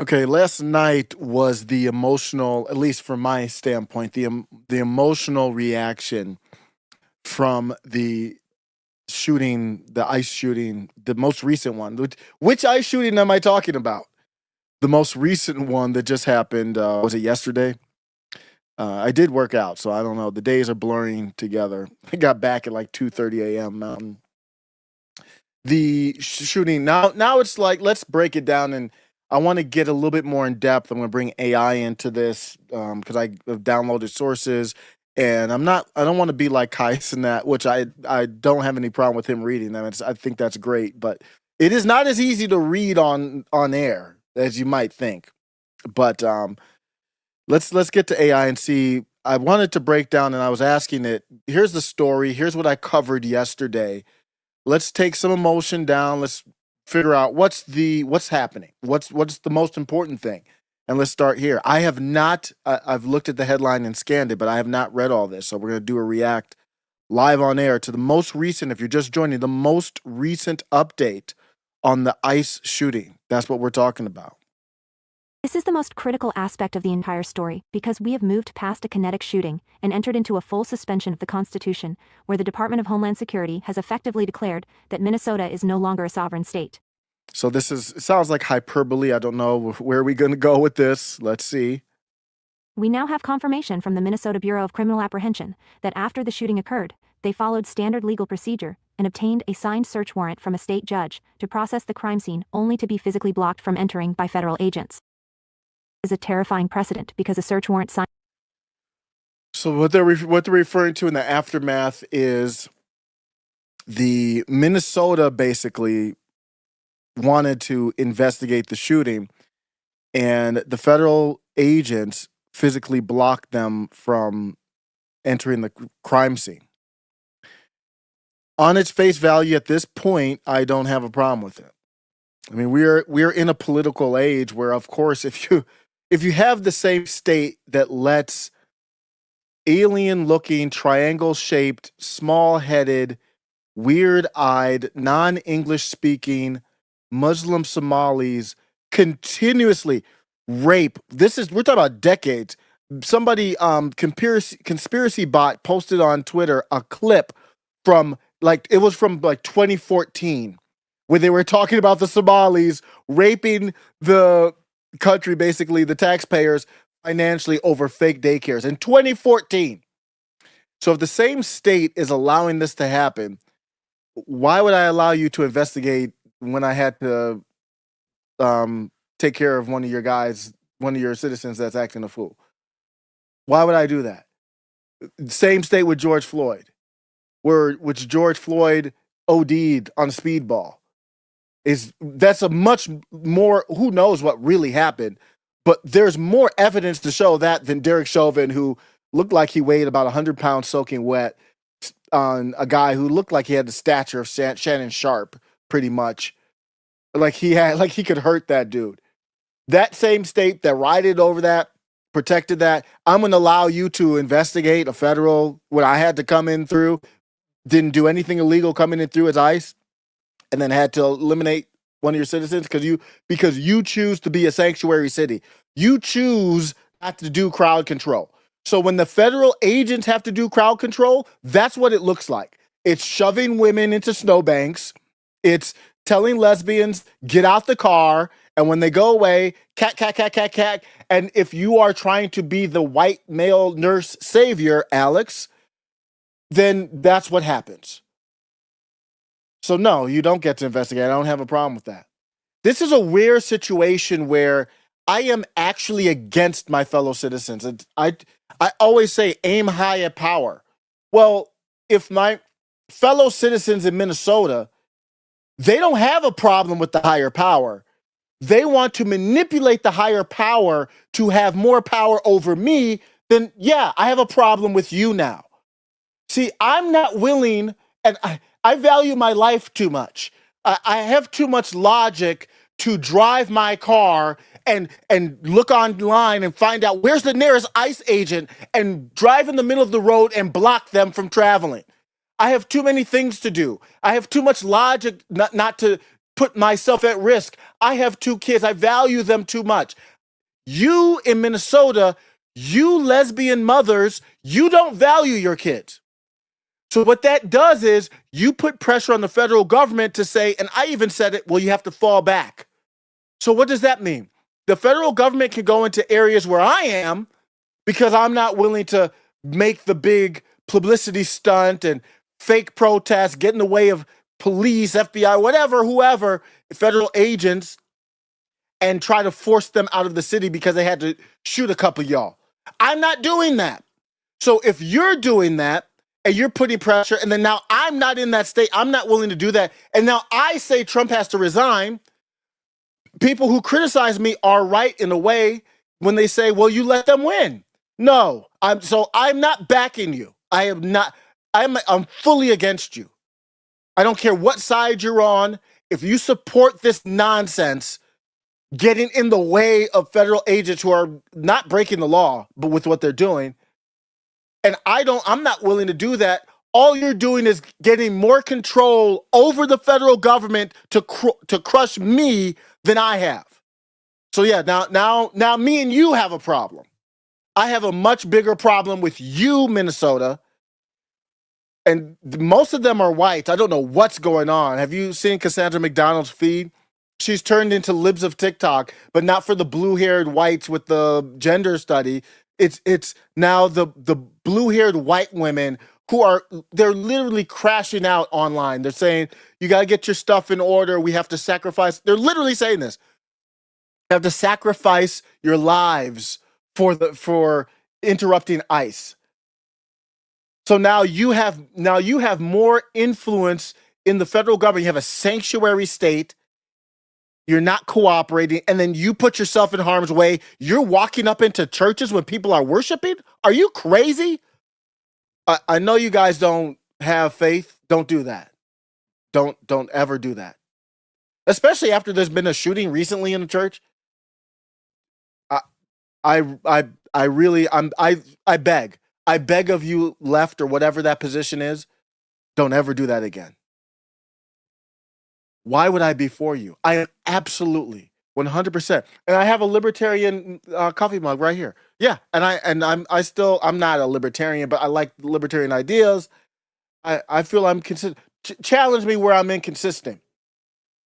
Okay, last night was the emotional, at least from my standpoint, the emotional reaction from the shooting, the ICE shooting, the most recent one. Which ICE shooting am I talking about? The most recent one that just happened, was it yesterday? I did work out, so I don't know. The days are blurring together. I got back at like 2:30 a.m. Mountain. The shooting now it's like let's break it down, and I want to get a little bit more in depth. I'm going to bring AI into this because I have downloaded sources, and I don't want to be like Kais in that, which I don't have any problem with him reading them. I think that's great, but it is not as easy to read on air as you might think. But let's get to AI and see. I wanted to break down, and I was asking it. Here's the story. Here's what I covered yesterday. Let's take some emotion down. Let's figure out what's happening. What's the most important thing? And let's start here. I have not I've looked at the headline and scanned it, but I have not read all this. So we're going to do a react live on air to the most recent, if you're just joining, the most recent update on the ICE shooting. That's what we're talking about. This is the most critical aspect of the entire story because we have moved past a kinetic shooting and entered into a full suspension of the Constitution, where the Department of Homeland Security has effectively declared that Minnesota is no longer a sovereign state. So it sounds like hyperbole. I don't know where we're going to go with this. Let's see. We now have confirmation from the Minnesota Bureau of Criminal Apprehension that after the shooting occurred, they followed standard legal procedure and obtained a signed search warrant from a state judge to process the crime scene, only to be physically blocked from entering by federal agents. Is a terrifying precedent because a search warrant signed. So what they're referring to in the aftermath is the Minnesota basically wanted to investigate the shooting, and the federal agents physically blocked them from entering the crime scene. On its face value at this point, I don't have a problem with it. I mean, we're in a political age where, of course, if you have the same state that lets alien-looking, triangle-shaped, small-headed, weird-eyed, non-English speaking Muslim Somalis continuously rape. We're talking about decades. Somebody conspiracy bot posted on Twitter a clip from it was from 2014, where they were talking about the Somalis raping the country, basically the taxpayers, financially over fake daycares in 2014. So if the same state is allowing this to happen, why would I allow you to investigate when I had to take care of one of your citizens that's acting a fool? Why would I do that? Same state with George Floyd, which George Floyd OD'd on a speedball. That's a much more, who knows what really happened, but there's more evidence to show that than Derek Chauvin, who looked like he weighed about 100 pounds soaking wet, on a guy who looked like he had the stature of Shannon Sharp, pretty much. Like he could hurt that dude. That same state that righted over that, protected that, I'm going to allow you to investigate a federal, what I had to come in through, didn't do anything illegal coming in through as ICE, and then had to eliminate one of your citizens because you choose to be a sanctuary city. You choose not to do crowd control. So when the federal agents have to do crowd control, that's what it looks like. It's shoving women into snowbanks. It's telling lesbians, get out the car. And when they go away, cat, cat, cat, cat, cat. And if you are trying to be the white male nurse savior, Alex, then that's what happens. So no, you don't get to investigate. I don't have a problem with that. This is a weird situation where I am actually against my fellow citizens. And I always say aim high at power. Well, if my fellow citizens in Minnesota, they don't have a problem with the higher power. They want to manipulate the higher power to have more power over me, then yeah, I have a problem with you now. See, I'm not willing, and I value my life too much. I have too much logic to drive my car and look online and find out where's the nearest ICE agent and drive in the middle of the road and block them from traveling. I have too many things to do. I have too much logic not to put myself at risk. I have 2 kids. I value them too much. You in Minnesota, you lesbian mothers, you don't value your kids. So what that does is you put pressure on the federal government to say, and I even said it, well, you have to fall back. So what does that mean? The federal government can go into areas where I am because I'm not willing to make the big publicity stunt and fake protests, get in the way of police, FBI, whatever, whoever, federal agents, and try to force them out of the city because they had to shoot a couple of y'all. I'm not doing that. So if you're doing that and you're putting pressure, and then now I'm not in that state, I'm not willing to do that, and now I say Trump has to resign, people who criticize me are right in a way when they say, well, you let them win. No, I'm not backing you. I'm fully against you. I don't care what side you're on. If you support this nonsense, getting in the way of federal agents who are not breaking the law, but with what they're doing, and I'm not willing to do that. All you're doing is getting more control over the federal government to crush me than I have. So yeah, now me and you have a problem. I have a much bigger problem with you, Minnesota. And most of them are white. I don't know what's going on. Have you seen Cassandra McDonald's feed? She's turned into libs of TikTok, but not for the blue-haired whites with the gender study. It's now the blue-haired white women they're literally crashing out online. They're saying, you got to get your stuff in order. We have to sacrifice. They're literally saying this. You have to sacrifice your lives for interrupting ICE. So now you have more influence in the federal government. You have a sanctuary state. You're not cooperating, and then you put yourself in harm's way. You're walking up into churches when people are worshiping. Are you crazy? I know you guys don't have faith. Don't do that. Don't ever do that. Especially after there's been a shooting recently in a church. I beg of you, left or whatever that position is, don't ever do that again. Why would I be for you? I am absolutely 100%. And I have a libertarian coffee mug right here. Yeah, I'm not a libertarian, but I like libertarian ideas. I feel I'm consistent. Challenge me where I'm inconsistent.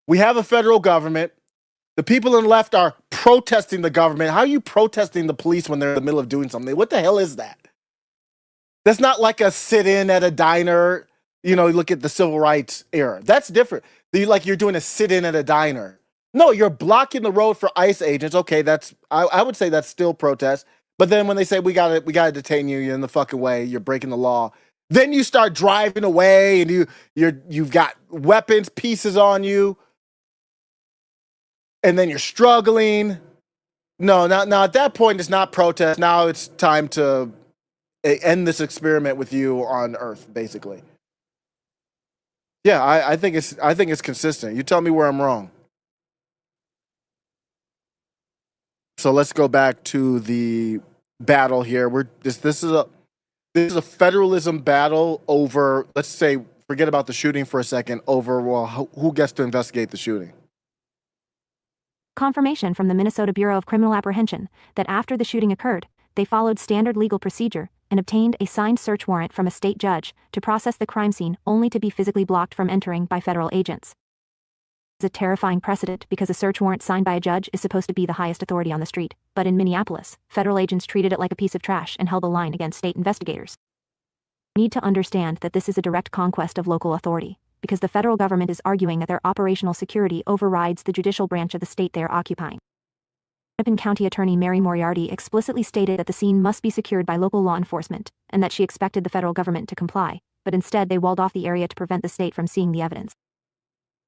We have a federal government. The people on the left are protesting the government. How are you protesting the police when they're in the middle of doing something? What the hell is that? That's not like a sit-in at a diner. You look at the civil rights era. That's different. You're doing a sit-in at a diner. No, you're blocking the road for ICE agents. Okay, I would say that's still protest. But then when they say we gotta detain you, you're in the fucking way. You're breaking the law. Then you start driving away, and you've got weapons pieces on you, and then you're struggling. No, now at that point it's not protest. Now it's time to end this experiment with you on Earth, basically. Yeah, I think it's consistent. You tell me where I'm wrong. So let's go back to the battle here. This is a federalism battle over, let's say, forget about the shooting for a second, over who gets to investigate the shooting. Confirmation from the Minnesota Bureau of Criminal Apprehension that after the shooting occurred, they followed standard legal procedure and obtained a signed search warrant from a state judge to process the crime scene only to be physically blocked from entering by federal agents. It's a terrifying precedent because a search warrant signed by a judge is supposed to be the highest authority on the street, but in Minneapolis, federal agents treated it like a piece of trash and held the line against state investigators. You need to understand that this is a direct conquest of local authority, because the federal government is arguing that their operational security overrides the judicial branch of the state they are occupying. Hennepin County Attorney Mary Moriarty explicitly stated that the scene must be secured by local law enforcement, and that she expected the federal government to comply, but instead they walled off the area to prevent the state from seeing the evidence.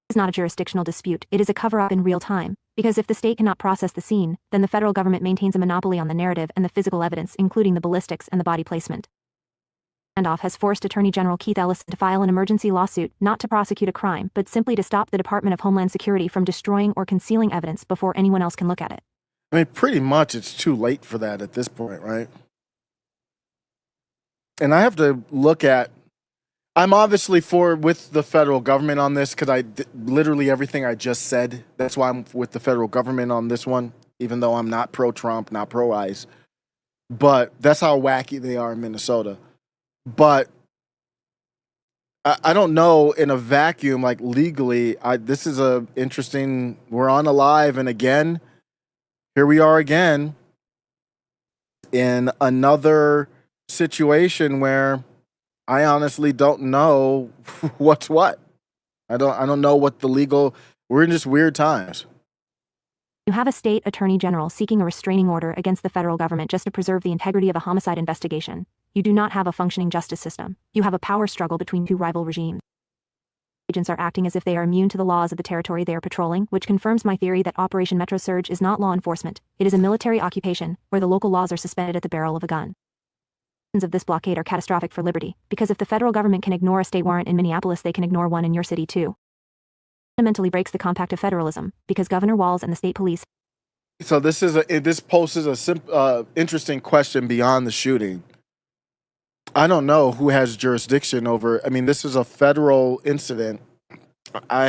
This is not a jurisdictional dispute, it is a cover-up in real time, because if the state cannot process the scene, then the federal government maintains a monopoly on the narrative and the physical evidence, including the ballistics and the body placement. Standoff has forced Attorney General Keith Ellison to file an emergency lawsuit not to prosecute a crime, but simply to stop the Department of Homeland Security from destroying or concealing evidence before anyone else can look at it. I mean, pretty much it's too late for that at this point, right? And I have to look at, I'm obviously with the federal government on this because literally everything I just said. That's why I'm with the federal government on this one, even though I'm not pro-Trump, not pro-ICE. But that's how wacky they are in Minnesota. But I don't know in a vacuum, like legally, this is a interesting. We're on a live, and again, here we are again in another situation where I honestly don't know what's what. I don't know what the legal. We're in just weird times. You have a state attorney general seeking a restraining order against the federal government just to preserve the integrity of a homicide investigation. You do not have a functioning justice system. You have a power struggle between two rival regimes. Agents are acting as if they are immune to the laws of the territory they are patrolling, which confirms my theory that Operation Metro Surge is not law enforcement. It is a military occupation, where the local laws are suspended at the barrel of a gun. Of this blockade are catastrophic for liberty, because if the federal government can ignore a state warrant in Minneapolis, they can ignore one in your city too. Fundamentally breaks the compact of federalism, because Governor Walz and the state police. So this poses a interesting question beyond the shooting. I don't know who has jurisdiction over. I mean, this is a federal incident. I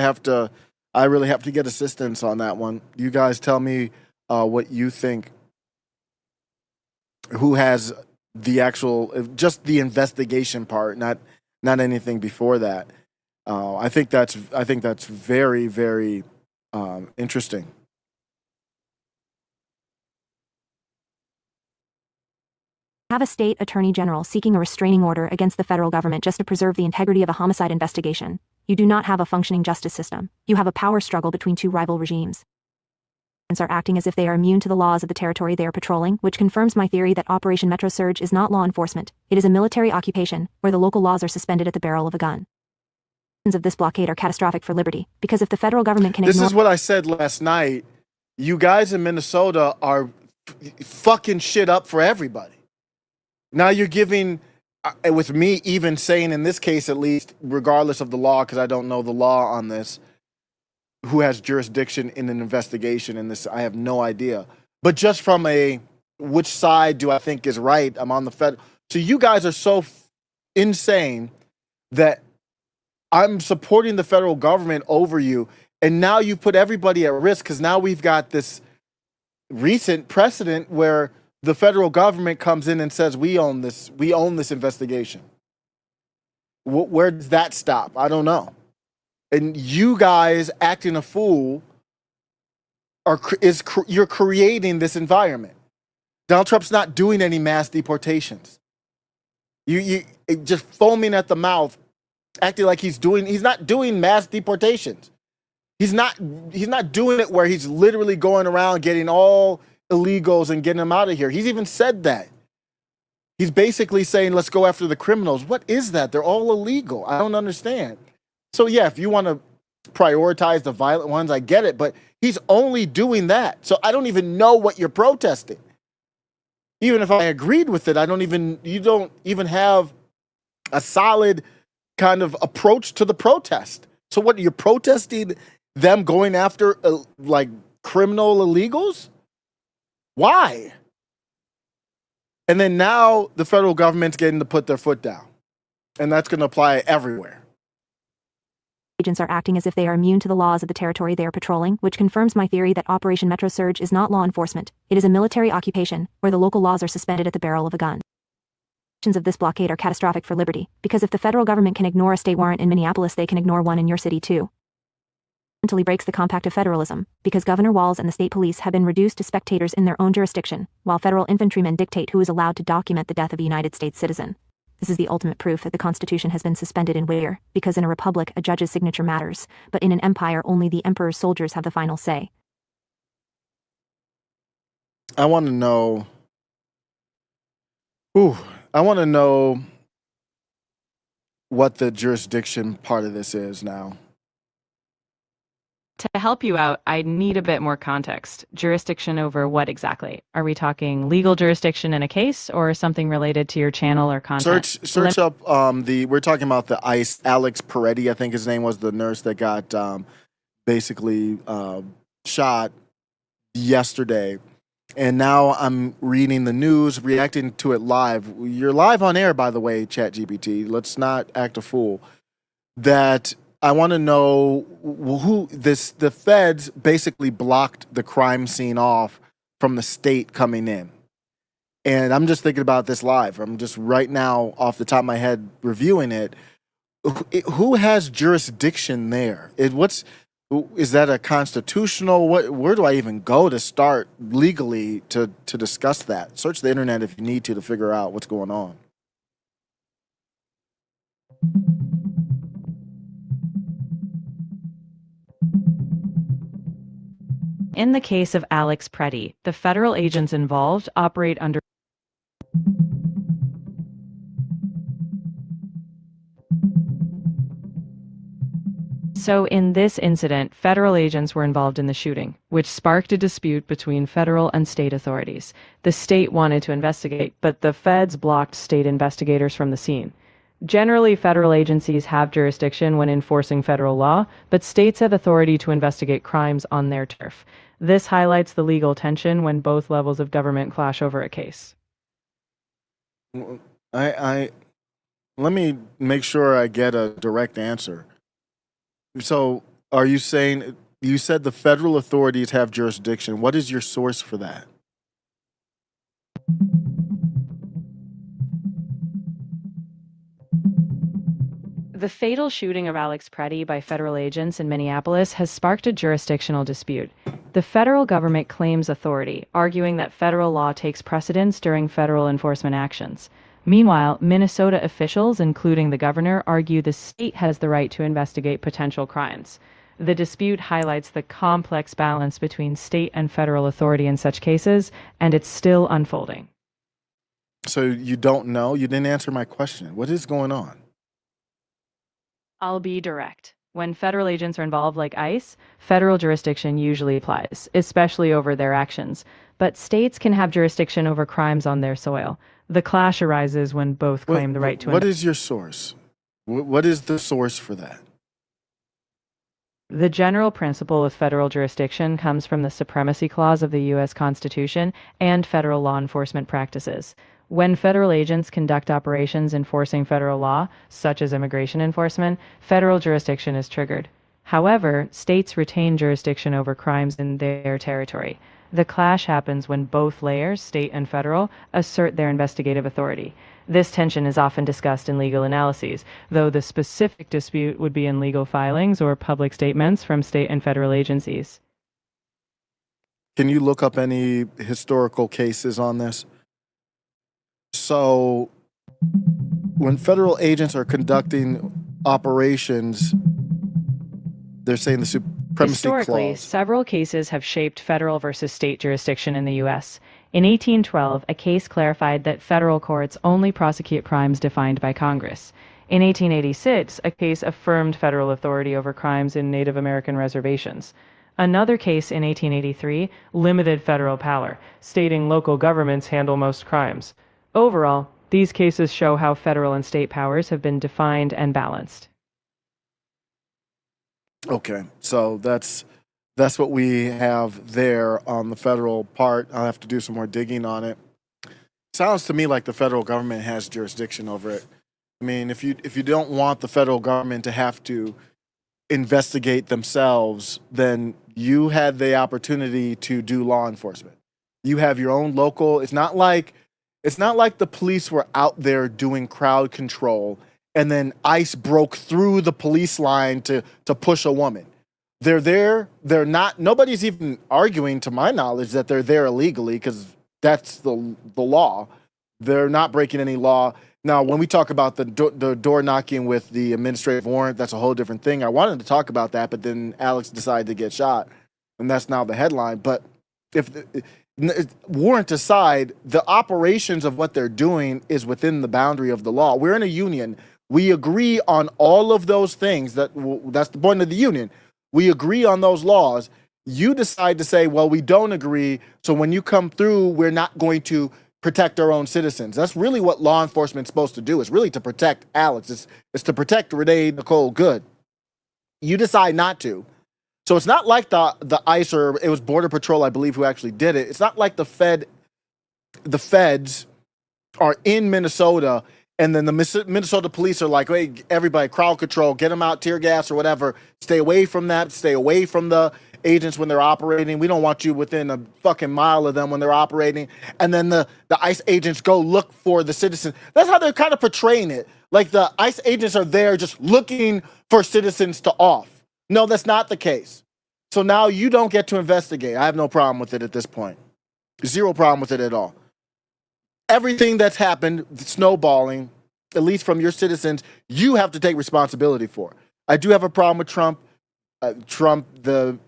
really have to get assistance on that one. You guys tell me what you think. Who has the actual, just the investigation part, not anything before that. I think that's very, very interesting. Have a state attorney general seeking a restraining order against the federal government just to preserve the integrity of a homicide investigation. You do not have a functioning justice system. You have a power struggle between two rival regimes. Are acting as if they are immune to the laws of the territory they are patrolling, which confirms my theory that Operation Metro Surge is not law enforcement. It is a military occupation, where the local laws are suspended at the barrel of a gun. Of this blockade are catastrophic for liberty, because if the federal government can This is what I said last night. You guys in Minnesota are fucking shit up for everybody. Now you're giving, with me even saying in this case at least, regardless of the law, because I don't know the law on this, who has jurisdiction in an investigation in this, I have no idea. But just from which side do I think is right? I'm on the Fed. So you guys are so insane that I'm supporting the federal government over you. And now you put everybody at risk because now we've got this recent precedent where the federal government comes in and says, we own this investigation. Where does that stop? I don't know. And you guys acting a fool you're creating this environment. Donald Trump's not doing any mass deportations. You just foaming at the mouth, acting like he's not doing mass deportations. He's not doing it where he's literally going around getting all illegals and getting them out of here. He's even said that. He's basically saying, let's go after the criminals. What is that? They're all illegal. I don't understand. So yeah, if you want to prioritize the violent ones, I get it, but he's only doing that. So I don't even know what you're protesting. Even if I agreed with it, you don't even have a solid kind of approach to the protest. So what, you're protesting them going after like criminal illegals? Why? And then now the federal government's getting to put their foot down. And that's going to apply everywhere. Agents are acting as if they are immune to the laws of the territory they are patrolling, which confirms my theory that Operation Metro Surge is not law enforcement. It is a military occupation, where the local laws are suspended at the barrel of a gun. Of this blockade are catastrophic for liberty, because if the federal government can ignore a state warrant in Minneapolis, they can ignore one in your city too. Fundamentally breaks the compact of federalism, because Governor Walz and the state police have been reduced to spectators in their own jurisdiction, while federal infantrymen dictate who is allowed to document the death of a United States citizen. This is the ultimate proof that the Constitution has been suspended in where, because in a republic a judge's signature matters, but in an empire only the emperor's soldiers have the final say. I want to know what the jurisdiction part of this is now. To help you out, I need a bit more context. Jurisdiction over what exactly? Are we talking legal jurisdiction in a case or something related to your channel or content? Search up we're talking about the ICE, Alex Pretti, I think his name was, the nurse that got basically shot yesterday. And now I'm reading the news, reacting to it live. You're live on air, by the way, ChatGPT. Let's not act a fool. That I want to know who the feds basically blocked the crime scene off from the state coming in. And I'm just thinking about this live. I'm just right now off the top of my head reviewing it. Who has jurisdiction there? Is that a constitutional? Where do I even go to start legally to discuss that? Search the internet if you need to figure out what's going on. In the case of Alex Pretti, the federal agents involved operate under. So in this incident, federal agents were involved in the shooting, which sparked a dispute between federal and state authorities. The state wanted to investigate, but the feds blocked state investigators from the scene. Generally, federal agencies have jurisdiction when enforcing federal law, but states have authority to investigate crimes on their turf. This highlights the legal tension when both levels of government clash over a case. I let me make sure I get a direct answer. So, are you saying you said the federal authorities have jurisdiction? What is your source for that? The fatal shooting of Alex Pretti by federal agents in Minneapolis has sparked a jurisdictional dispute. The federal government claims authority, arguing that federal law takes precedence during federal enforcement actions. Meanwhile, Minnesota officials, including the governor, argue the state has the right to investigate potential crimes. The dispute highlights the complex balance between state and federal authority in such cases, and it's still unfolding. So you don't know? You didn't answer my question. What is going on? I'll be direct. When federal agents are involved like ICE, federal jurisdiction usually applies, especially over their actions. But states can have jurisdiction over crimes on their soil. The clash arises when both claim the right to. What is your source? What is the source for that? The general principle with federal jurisdiction comes from the Supremacy Clause of the U.S. Constitution and federal law enforcement practices. When federal agents conduct operations enforcing federal law, such as immigration enforcement, federal jurisdiction is triggered. However, states retain jurisdiction over crimes in their territory. The clash happens when both layers, state and federal, assert their investigative authority. This tension is often discussed in legal analyses, though the specific dispute would be in legal filings or public statements from state and federal agencies. Can you look up any historical cases on this? So, when federal agents are conducting operations, they're saying the Supremacy Historically, Clause. several cases have shaped federal versus state jurisdiction in the U.S. In 1812, a case clarified that federal courts only prosecute crimes defined by Congress. In 1886, a case affirmed federal authority over crimes in Native American reservations. Another case in 1883 limited federal power, stating local governments handle most crimes. Overall, these cases show how federal and state powers have been defined and balanced. Okay, so that's what we have there on the federal part. I'll have to do some more digging on it. Sounds to me like the federal government has jurisdiction over it. I mean, if you don't want the federal government to have to investigate themselves, then you had the opportunity to do law enforcement. You have your own local. It's not like the police were out there doing crowd control and then ICE broke through the police line to push a woman. They're there. They're not. Nobody's even arguing, to my knowledge, that they're there illegally because that's the law. They're not breaking any law. Now, when we talk about the door knocking with the administrative warrant, that's a whole different thing. I wanted to talk about that, but then Alex decided to get shot, and that's now the headline. But if warrant aside, the operations of what they're doing is within the boundary of the law. We're in a union. We agree on all of those things. That's the point of the union. We agree on those laws. You decide to say, well, we don't agree. So when you come through, we're not going to protect our own citizens. That's really what law enforcement is supposed to do. It's really to protect Alex. It's to protect Renee Nicole Good. You decide not to. So it's not like the ICE, or it was Border Patrol, I believe, who actually did it. It's not like the feds are in Minnesota, and then the Minnesota police are like, hey, everybody, crowd control, get them out, tear gas or whatever. Stay away from that. Stay away from the agents when they're operating. We don't want you within a fucking mile of them when they're operating. And then the ICE agents go look for the citizens. That's how they're kind of portraying it. Like the ICE agents are there just looking for citizens to off. No, that's not the case. So now you don't get to investigate. I have no problem with it at this point. Zero problem with it at all. Everything that's happened, snowballing, at least from your citizens, you have to take responsibility for. I do have a problem with Trump. The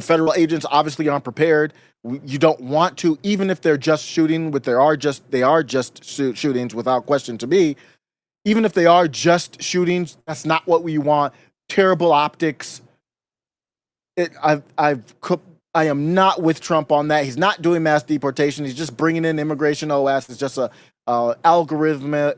federal agents obviously aren't prepared. You don't want to, even if they're just shooting, they are just shootings without question to me. Even if they are just shootings, that's not what we want. Terrible optics. I am not with Trump on that. He's not doing mass deportation. He's just bringing in immigration OS. It's just a algorithmic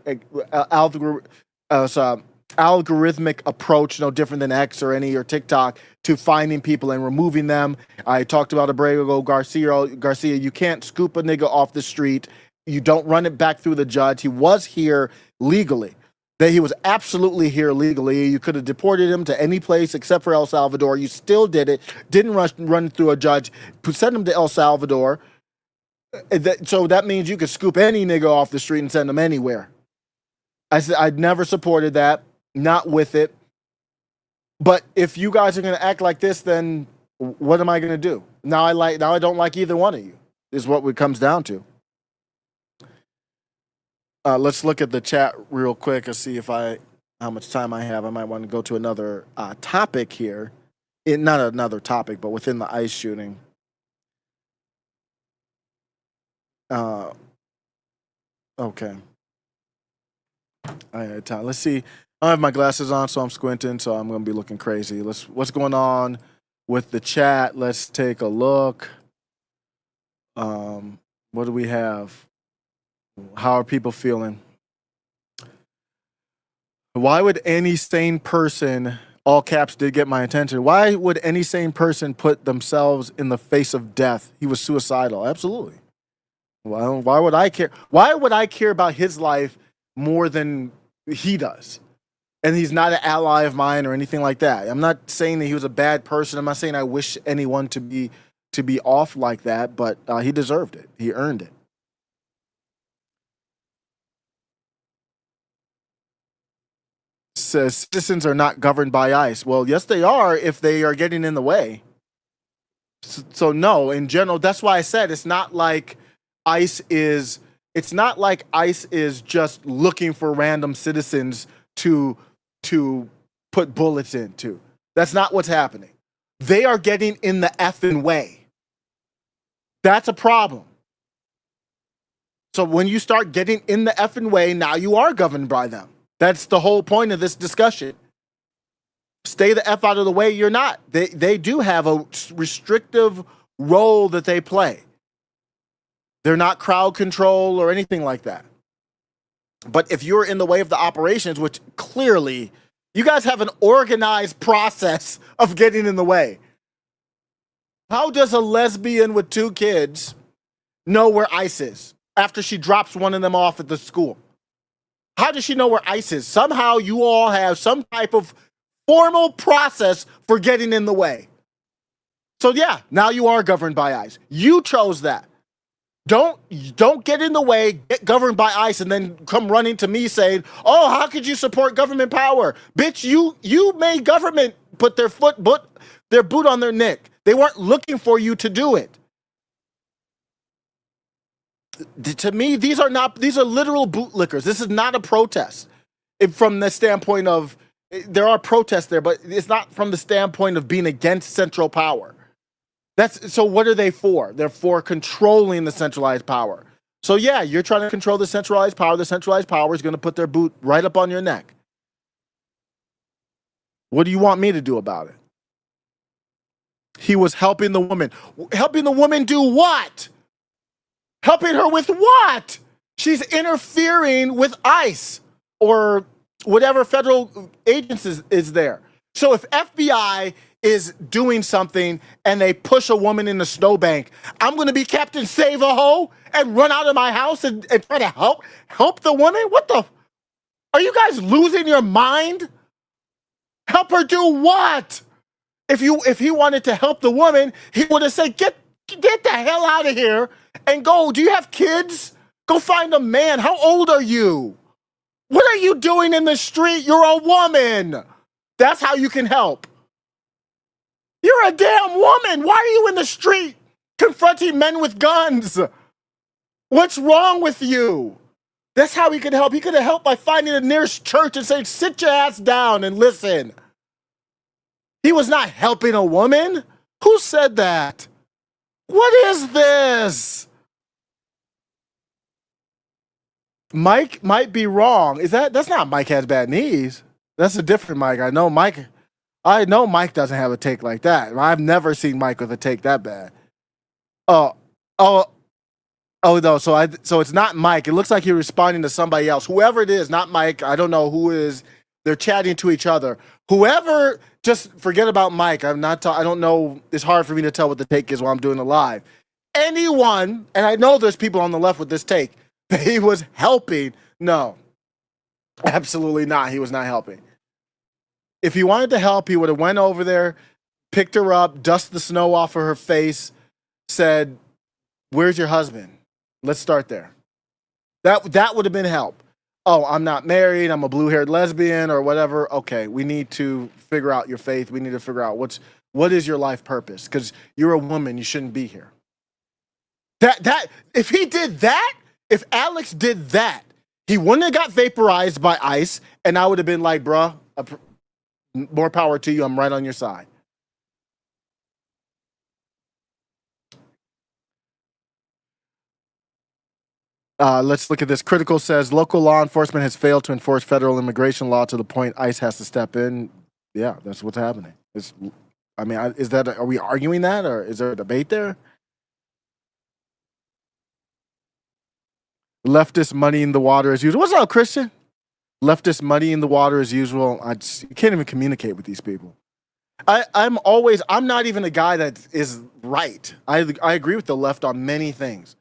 approach, no different than X or TikTok, to finding people and removing them. I talked about Abrego Garcia. You can't scoop a nigga off the street. You don't run it back through the judge. He was here legally. That he was absolutely here legally. You could have deported him to any place except for El Salvador. You still did it. Didn't run through a judge. Sent him to El Salvador. So that means you could scoop any nigga off the street and send him anywhere. I said I'd never supported that. Not with it. But if you guys are going to act like this, then what am I going to do? Now I don't like either one of you. Is what it comes down to. Let's look at the chat real quick and see how much time I have. I might want to go to another topic here. Not another topic, but within the ICE shooting. Okay. I had time. Let's see. I don't have my glasses on, so I'm squinting, so I'm going to be looking crazy. What's going on with the chat? Let's take a look. What do we have? How are people feeling? Why would any sane person, all caps did get my attention, why would any sane person put themselves in the face of death? He was suicidal. Absolutely. Why would I care? Why would I care about his life more than he does? And he's not an ally of mine or anything like that. I'm not saying that he was a bad person. I'm not saying I wish anyone to be off like that, but he deserved it. He earned it. Says citizens are not governed by ICE. Well, yes, they are if they are getting in the way. So no, in general, that's why I said it's not like ICE is just looking for random citizens to put bullets into. That's not what's happening. They are getting in the effing way. That's a problem. So when you start getting in the effing way, now you are governed by them. That's the whole point of this discussion. Stay the F out of the way. You're not. They do have a restrictive role that they play. They're not crowd control or anything like that. But if you're in the way of the operations, which clearly you guys have an organized process of getting in the way. How does a lesbian with 2 kids know where ICE is after she drops one of them off at the school? How does she know where ICE is? Somehow you all have some type of formal process for getting in the way. So yeah, now you are governed by ICE. You chose that. Don't get in the way, get governed by ICE, and then come running to me saying, oh, how could you support government power? Bitch, you made government put their boot on their neck. They weren't looking for you to do it. To me, these are literal bootlickers. This is not a protest. From the standpoint of, there are protests there, but it's not from the standpoint of being against central power. So what are they for? They're for controlling the centralized power. So yeah, you're trying to control the centralized power. The centralized power is going to put their boot right up on your neck. What do you want me to do about it? He was helping the woman. Helping the woman do what? Helping her with what? She's interfering with ICE or whatever federal agency is there. So if FBI is doing something and they push a woman in the snowbank, I'm going to be Captain Save a Ho and run out of my house and try to help the woman? What the? Are you guys losing your mind? Help her do what? If he wanted to help the woman, he would have said, get the hell out of here and go. Do you have kids? Go find a man. How old are you? What are you doing in the street? You're a woman. That's how you can help. You're a damn woman. Why are you in the street confronting men with guns? What's wrong with you? That's how he could help. He could have helped by finding the nearest church and saying, sit your ass down and listen. He was not helping a woman. Who said that? What is this? Mike might be wrong. That's not Mike has bad knees. That's a different Mike. I know Mike doesn't have a take like that. I've never seen Mike with a take that bad. Oh no. So it's not Mike. It looks like you're responding to somebody else. Whoever it is, not Mike. I don't know who it is. They're chatting to each other. Whoever, just forget about Mike. I don't know. It's hard for me to tell what the take is while I'm doing it live. Anyone, and I know there's people on the left with this take, that he was helping. No, absolutely not. He was not helping. If he wanted to help, he would have went over there, picked her up, dusted the snow off of her face, said, where's your husband? Let's start there. That would have been help. Oh, I'm not married. I'm a blue-haired lesbian or whatever. Okay, we need to figure out your faith. We need to figure out what is your life purpose? Because you're a woman. You shouldn't be here. If he did that, if Alex did that, he wouldn't have got vaporized by ICE, and I would have been like, bruh, more power to you. I'm right on your side. Let's look at this. Critical says local law enforcement has failed to enforce federal immigration law to the point ICE has to step in. Yeah, that's what's happening. Are we arguing that, or is there a debate there? Leftist muddy in the water as usual. What's up, Christian? Leftist muddy in the water as usual. You can't even communicate with these people. I'm not even a guy that is right. I agree with the left on many things,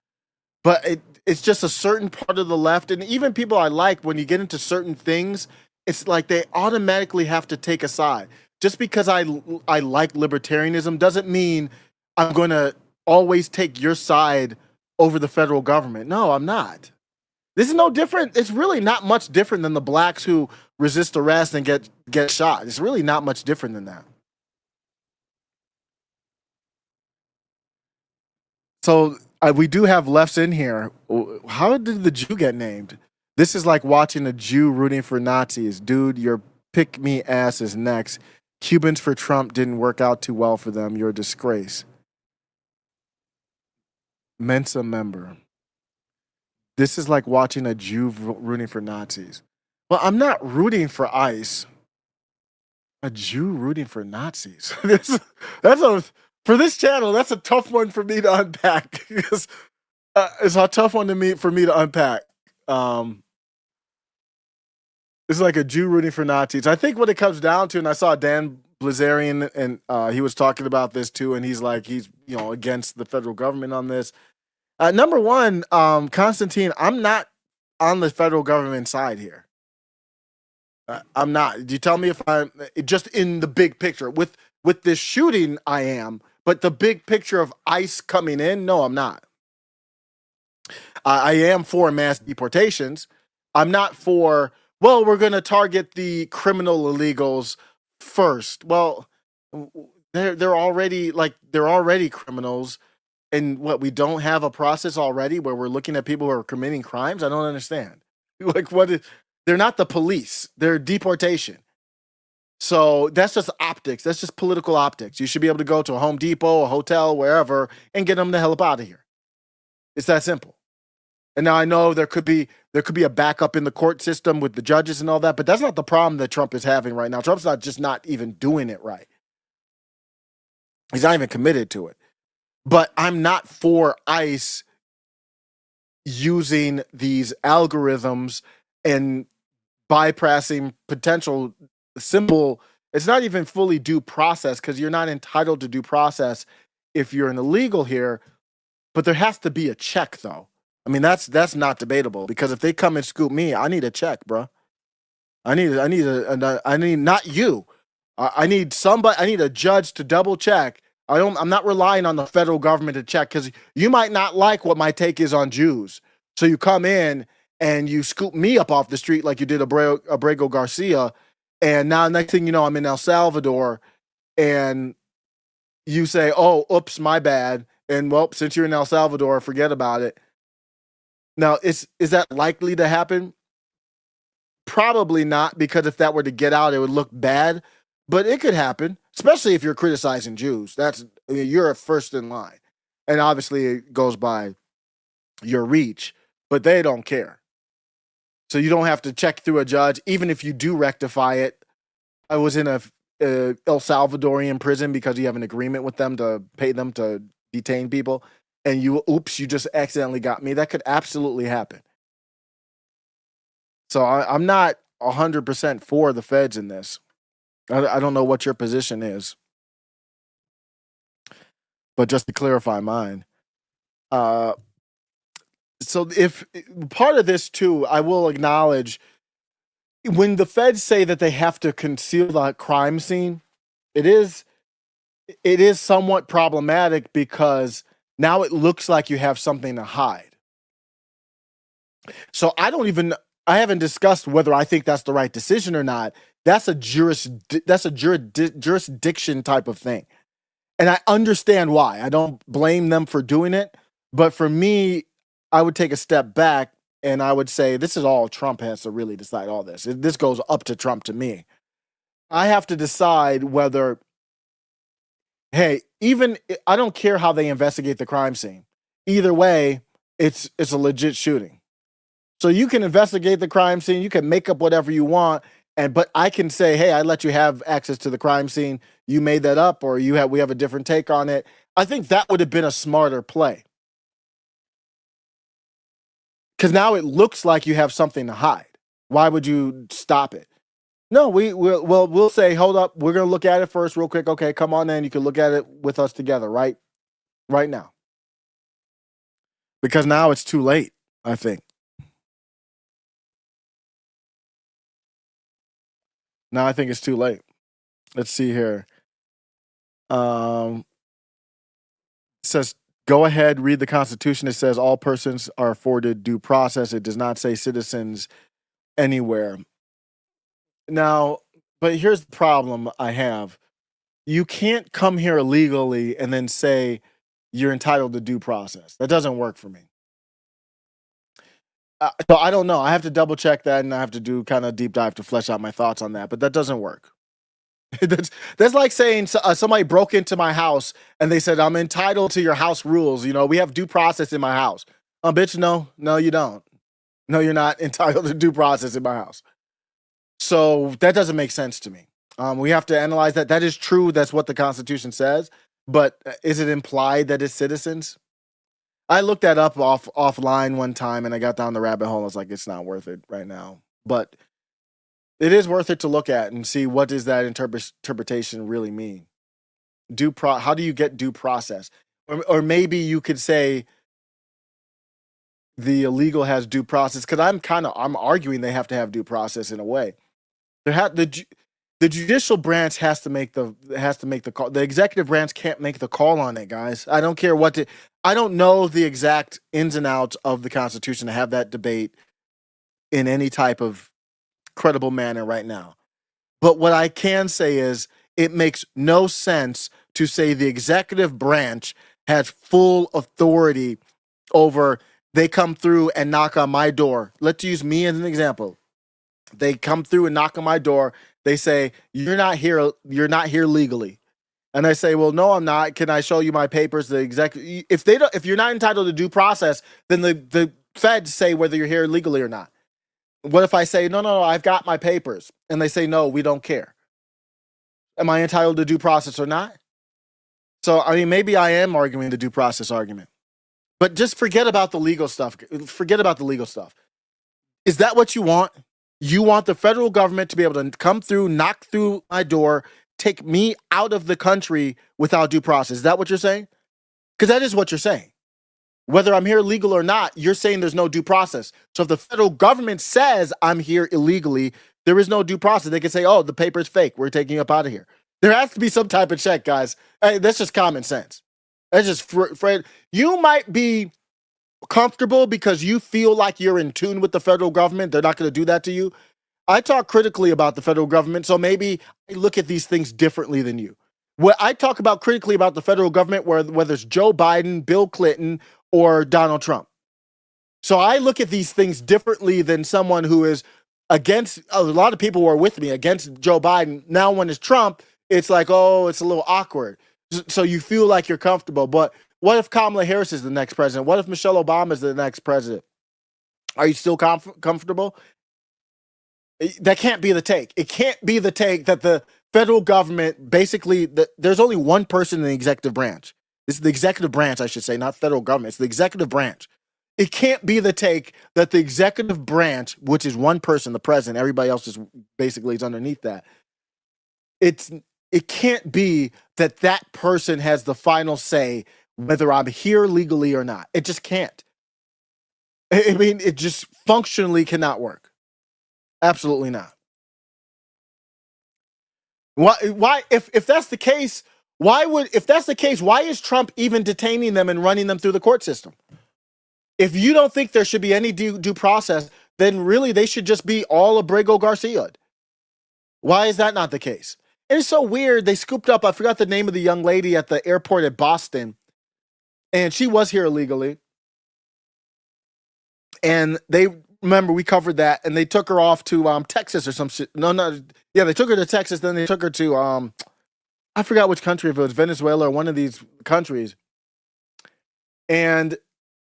but it's just a certain part of the left, and even people I like, when you get into certain things, it's like they automatically have to take a side. Just because I like libertarianism doesn't mean I'm going to always take your side over the federal government. No, I'm not. This is no different. It's really not much different than the blacks who resist arrest and get shot. It's really not much different than that. So we do have lefts in here. How did the Jew get named? This is like watching a Jew rooting for Nazis. Dude, your pick-me ass is next. Cubans for Trump didn't work out too well for them. You're a disgrace. Mensa member. This is like watching a Jew rooting for Nazis. Well, I'm not rooting for ICE. A Jew rooting for Nazis. For this channel, that's a tough one for me to unpack. Because it's a tough one for me to unpack. It's like a Jew rooting for Nazis. I think what it comes down to, and I saw Dan Blazarian, and he was talking about this too, and he's against the federal government on this. Number one, Constantine, I'm not on the federal government side here. I'm not. Do you tell me if I'm just in the big picture with this shooting? I am, but the big picture of ICE coming in, no, I'm not. I am for mass deportations. I'm not for, well, we're going to target the criminal illegals first. Well, they're already criminals. And what, we don't have a process already where we're looking at people who are committing crimes? I don't understand. They're not the police. They're deportation. So that's just optics. That's just political optics. You should be able to go to a Home Depot, a hotel, wherever, and get them the hell up out of here. It's that simple. And now I know there could be a backup in the court system with the judges and all that, but that's not the problem that Trump is having right now. Trump's not even doing it right. He's not even committed to it. But I'm not for ICE using these algorithms and bypassing potential simple It's not even fully due process because you're not entitled to due process if you're an illegal here, but there has to be a check though. I mean, that's not debatable because if they come and scoop me, I need a check, bro. I need not you. I need somebody. I need a judge to double check. I'm not relying on the federal government to check because you might not like what my take is on Jews. So you come in and you scoop me up off the street like you did Abrego Garcia, and now next thing you know, I'm in El Salvador, and you say, "Oh, oops, my bad." And well, since you're in El Salvador, forget about it. Now, is that likely to happen? Probably not, because if that were to get out, it would look bad. But it could happen, especially if you're criticizing Jews. You're first in line. And obviously it goes by your reach, but they don't care. So you don't have to check through a judge, even if you do rectify it. I was in a El Salvadorian prison because you have an agreement with them to pay them to detain people. And you just accidentally got me. That could absolutely happen. So I'm not 100% for the feds in this. I don't know what your position is, but just to clarify mine. So if part of this too, I will acknowledge when the feds say that they have to conceal the crime scene, it is somewhat problematic because now it looks like you have something to hide. So I haven't discussed whether I think that's the right decision or not. That's a jurisdiction type of thing. And I understand why. I don't blame them for doing it. But for me, I would take a step back and I would say this is all Trump has to really decide all this. This goes up to Trump to me. I have to decide whether, hey, I don't care how they investigate the crime scene. Either way, it's a legit shooting. So you can investigate the crime scene, you can make up whatever you want, but I can say, hey, I let you have access to the crime scene. You made that up, or we have a different take on it. I think that would have been a smarter play. Because now it looks like you have something to hide. Why would you stop it? No, we'll say, hold up, we're gonna look at it first, real quick. Okay, come on in. You can look at it with us together, right now. Because now it's too late, I think. Now I think it's too late. Let's see here. It says, go ahead, read the Constitution. It says all persons are afforded due process. It does not say citizens anywhere. Now, but here's the problem I have. You can't come here illegally and then say you're entitled to due process. That doesn't work for me. So I don't know. I have to double check that, and I have to do kind of deep dive to flesh out my thoughts on that. But that doesn't work. That's like saying somebody broke into my house and they said I'm entitled to your house rules. We have due process in my house. Bitch, no, you don't. No, you're not entitled to due process in my house. So that doesn't make sense to me. We have to analyze that. That is true. That's what the Constitution says. But is it implied that it's citizens? I looked that up offline one time and I got down the rabbit hole. I was like, it's not worth it right now. But it is worth it to look at and see what does that interpretation really mean. How do you get due process? Or maybe you could say the illegal has due process, because I'm arguing they have to have due process in a way. The judicial branch has to make the call. The executive branch can't make the call on it, guys. I don't care I don't know the exact ins and outs of the Constitution to have that debate in any type of credible manner right now. But what I can say is it makes no sense to say the executive branch has full authority over. They come through and knock on my door. Let's use me as an example. They come through and knock on my door. They say, you're not here legally. And I say, well, no, I'm not. Can I show you my papers? If you're not entitled to due process, then the feds say whether you're here legally or not. What if I say, no, I've got my papers? And they say, no, we don't care. Am I entitled to due process or not? So, I mean, maybe I am arguing the due process argument. But just forget about the legal stuff. Is that what you want? You want the federal government to be able to come through, knock through my door, take me out of the country without due process. Is that what you're saying? Because that is what you're saying. Whether I'm here legal or not, you're saying there's no due process. So if the federal government says I'm here illegally, there is no due process. They can say, oh, the paper's fake. We're taking you up out of here. There has to be some type of check, guys. Hey, that's just common sense. That's just Fred. You might be comfortable because you feel like you're in tune with the federal government. They're not going to do that to you. I talk critically about the federal government, so maybe I look at these things differently than you. What I talk about critically about the federal government, whether it's Joe Biden, Bill Clinton, or Donald Trump. So I look at these things differently than someone who is against, a lot of people who are with me against Joe Biden. Now when it's Trump, it's like, oh, it's a little awkward. So you feel like you're comfortable. But what if Kamala Harris is the next president? What if Michelle Obama is the next president? Are you still comfortable? That can't be the take. It can't be the take that the federal government basically, there's only one person in the executive branch. This is the executive branch, I should say, not federal government. It's the executive branch. It can't be the take that the executive branch, which is one person, the president, everybody else is basically is underneath that. It can't be that that person has the final say whether I'm here legally or not. It just can't. I mean, it just functionally cannot work. Absolutely not. Why if that's the case, if that's the case, why is Trump even detaining them and running them through the court system? If you don't think there should be any due process, then really they should just be all Abrego Garcia. Why is that not the case? It's so weird. They scooped up, I forgot the name of the young lady at the airport at Boston, and she was here illegally. And they, remember, we covered that, and they took her off to Texas or some shit. Yeah, they took her to Texas, then they took her to, I forgot which country, if it was Venezuela or one of these countries. And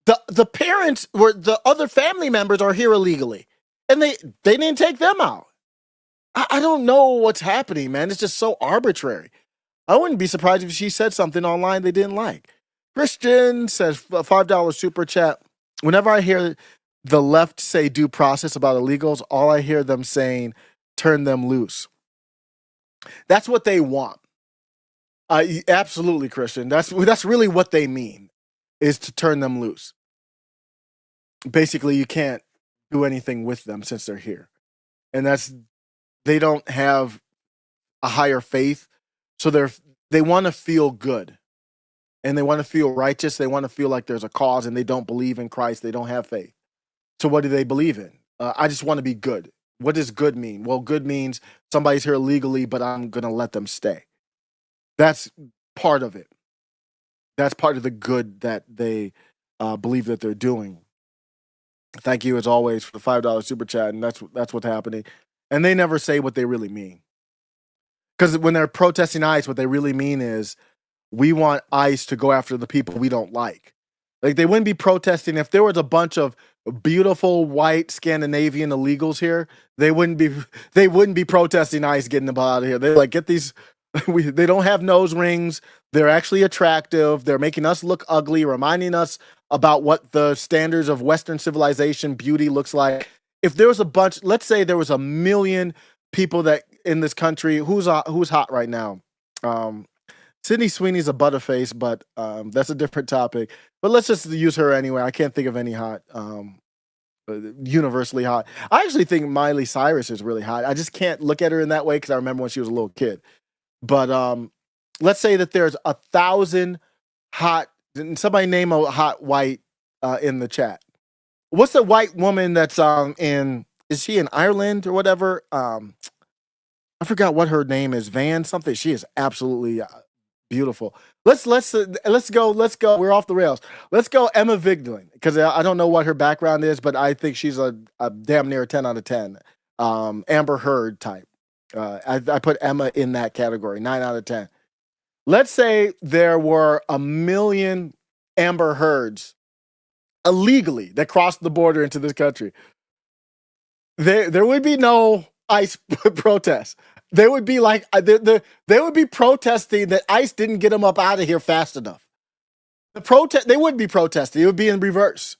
the parents were, the other family members are here illegally, and they didn't take them out. I don't know what's happening, man. It's just so arbitrary. I wouldn't be surprised if she said something online they didn't like. Christian says, $5 super chat. Whenever I hear the left say due process about illegals, all I hear them saying, turn them loose. That's what they want. Absolutely, Christian. That's really what they mean, is to turn them loose. Basically, you can't do anything with them since they're here. And they don't have a higher faith. So they want to feel good. And they want to feel righteous. They want to feel like there's a cause, and they don't believe in Christ. They don't have faith. So what do they believe in? I just want to be good. What does good mean? Well, good means somebody's here legally, but I'm going to let them stay. That's part of it. That's part of the good that they believe that they're doing. Thank you, as always, for the $5 super chat, and that's what's happening. And they never say what they really mean. Because when they're protesting ICE, what they really mean is, we want ICE to go after the people we don't like. Like, they wouldn't be protesting if there was a bunch of beautiful white Scandinavian illegals here. They wouldn't be protesting ICE getting them out of here. They're like, get these. They don't have nose rings. They're actually attractive. They're making us look ugly, reminding us about what the standards of Western civilization beauty looks like. If there was a bunch, let's say there was 1 million people that in this country, who's hot right now? Sydney Sweeney's a butterface, but that's a different topic. But let's just use her anyway. I can't think of any hot, universally hot. I actually think Miley Cyrus is really hot. I just can't look at her in that way because I remember when she was a little kid. But let's say that there's 1,000 hot, somebody name a hot white in the chat. What's the white woman that's is she in Ireland or whatever? I forgot what her name is. Van something. She is absolutely beautiful. Let's go. We're off the rails. Let's go Emma Vigdalin, because I don't know what her background is, but I think she's a damn near 10 out of 10. Amber Heard type. I put Emma in that category, 9 out of 10. Let's say there were 1 million Amber Heards illegally that crossed the border into this country. There would be no ICE protests. They would be like they would be protesting that ICE didn't get them up out of here fast enough. They wouldn't be protesting. It would be in reverse.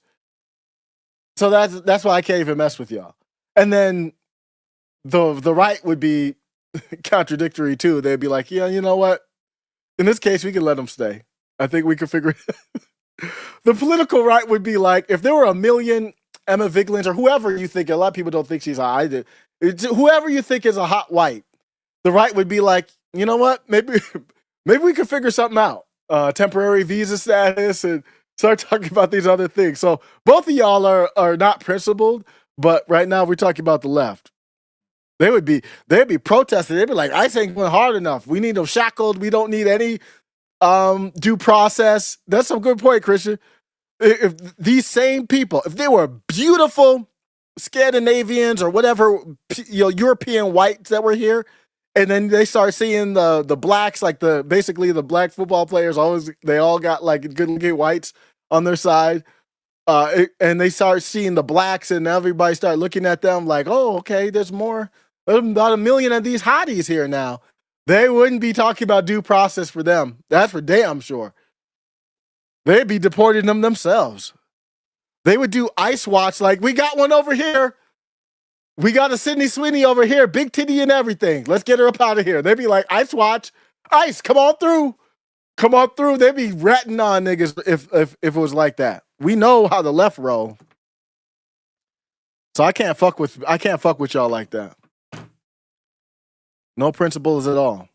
So that's why I can't even mess with y'all. And then the right would be contradictory too. They'd be like, yeah, you know what? In this case, we can let them stay. I think we can figure it. The political right would be like, if there were a million Emma Viglins or whoever you think, a lot of people don't think she's hot. I do. Whoever you think is a hot white, the right would be like, you know what? Maybe we could figure something out. Temporary visa status and start talking about these other things. So both of y'all are not principled, but right now we're talking about the left. They'd be protesting. They'd be like, ICE ain't going hard enough. We need them shackled. We don't need any due process. That's a good point, Christian. If these same people, if they were beautiful Scandinavians or whatever, European whites that were here, and then they start seeing the blacks, like basically the black football players, they all got like good looking whites on their side, and they start seeing the blacks, and everybody start looking at them like, oh, okay, there's about a million of these hotties here now. They wouldn't be talking about due process for them. That's for damn sure. They'd be deporting them themselves. They would do ICE watch like, we got one over here. We got a Sydney Sweeney over here, big titty and everything. Let's get her up out of here. They'd be like, ICE watch. ICE, come on through. Come on through. They'd be ratting on niggas if it was like that. We know how the left roll. So I can't fuck with y'all like that. No principles at all.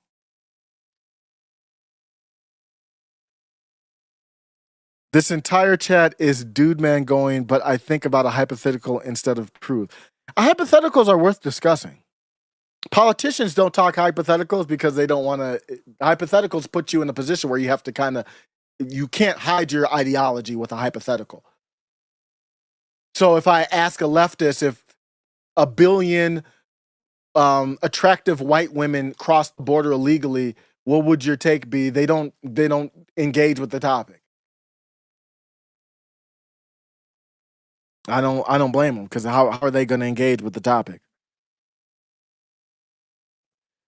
This entire chat is dude man going, but I think about a hypothetical instead of truth. Hypotheticals are worth discussing. Politicians don't talk hypotheticals because they don't want to. Hypotheticals put you in a position where you have to you can't hide your ideology with a hypothetical. So if I ask a leftist if a billion attractive white women cross the border illegally, what would your take be? They don't engage with the topic. I don't blame them, because how are they going to engage with the topic?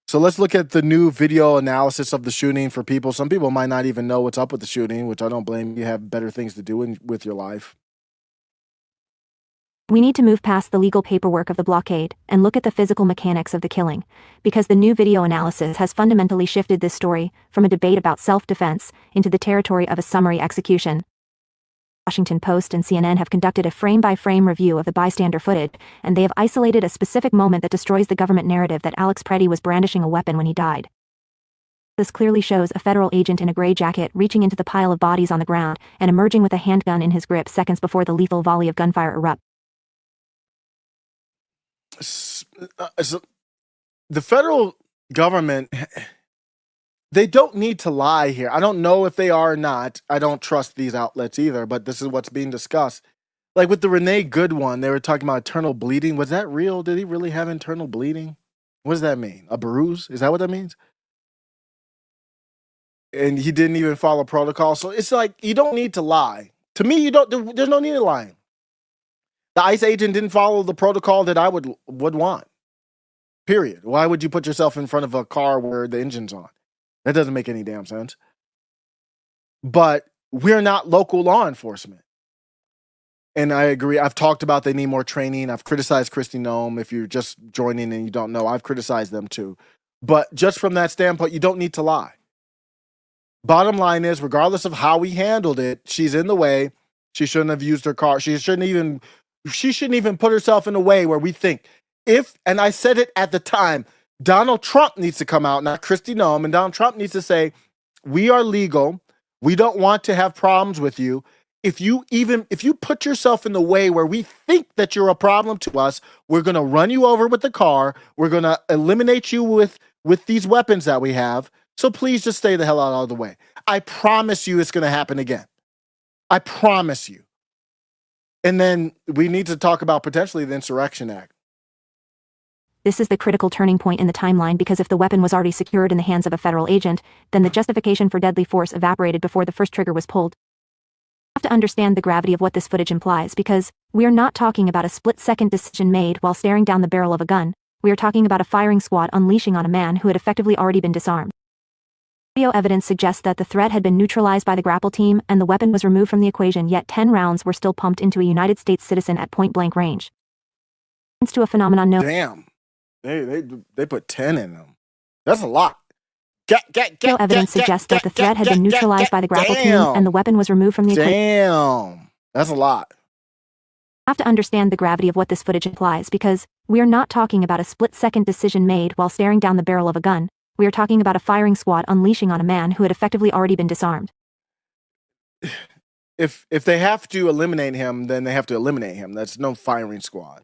So let's look at the new video analysis of the shooting for people. Some people might not even know what's up with the shooting, which I don't blame. You have better things to do with your life. We need to move past the legal paperwork of the blockade and look at the physical mechanics of the killing, because the new video analysis has fundamentally shifted this story from a debate about self-defense into the territory of a summary execution. Washington Post and CNN have conducted a frame-by-frame review of the bystander footage, and they have isolated a specific moment that destroys the government narrative that Alex Pretti was brandishing a weapon when he died. This clearly shows a federal agent in a gray jacket reaching into the pile of bodies on the ground and emerging with a handgun in his grip seconds before the lethal volley of gunfire erupts. So the federal government, they don't need to lie here. I don't know if they are or not. I don't trust these outlets either, but this is what's being discussed. Like with the Renee Good one, they were talking about internal bleeding. Was that real? Did he really have internal bleeding? What does that mean? A bruise? Is that what that means? And he didn't even follow protocol. So it's like, you don't need to lie. To me, there's no need to lying. The ICE agent didn't follow the protocol that I would want. Period. Why would you put yourself in front of a car where the engine's on? That doesn't make any damn sense. But we're not local law enforcement. And I agree. I've talked about they need more training. I've criticized Kristi Noem. If you're just joining and you don't know, I've criticized them too. But just from that standpoint, you don't need to lie. Bottom line is, regardless of how we handled it, she's in the way. She shouldn't have used her car. She shouldn't even put herself in a way where we think and I said it at the time, Donald Trump needs to come out, not Kristi Noem, and Donald Trump needs to say, we are legal. We don't want to have problems with you. If you put yourself in the way where we think that you're a problem to us, we're going to run you over with the car. We're going to eliminate you with these weapons that we have. So please just stay the hell out of the way. I promise you it's going to happen again. I promise you. And then we need to talk about potentially the Insurrection Act. This is the critical turning point in the timeline, because if the weapon was already secured in the hands of a federal agent, then the justification for deadly force evaporated before the first trigger was pulled. You have to understand the gravity of what this footage implies, because we are not talking about a split-second decision made while staring down the barrel of a gun. We are talking about a firing squad unleashing on a man who had effectively already been disarmed. Video evidence suggests that the threat had been neutralized by the grapple team and the weapon was removed from the equation, yet 10 rounds were still pumped into a United States citizen at point-blank range. To a phenomenon known. Damn. They put 10 in them. That's a lot. Video evidence suggests that the threat had been neutralized by the grapple team and the weapon was removed from the equation. Damn. That's a lot. Have to understand the gravity of what this footage implies because we are not talking about a split-second decision made while staring down the barrel of a gun. We are talking about a firing squad unleashing on a man who had effectively already been disarmed. If they have to eliminate him, then they have to eliminate him. That's no firing squad.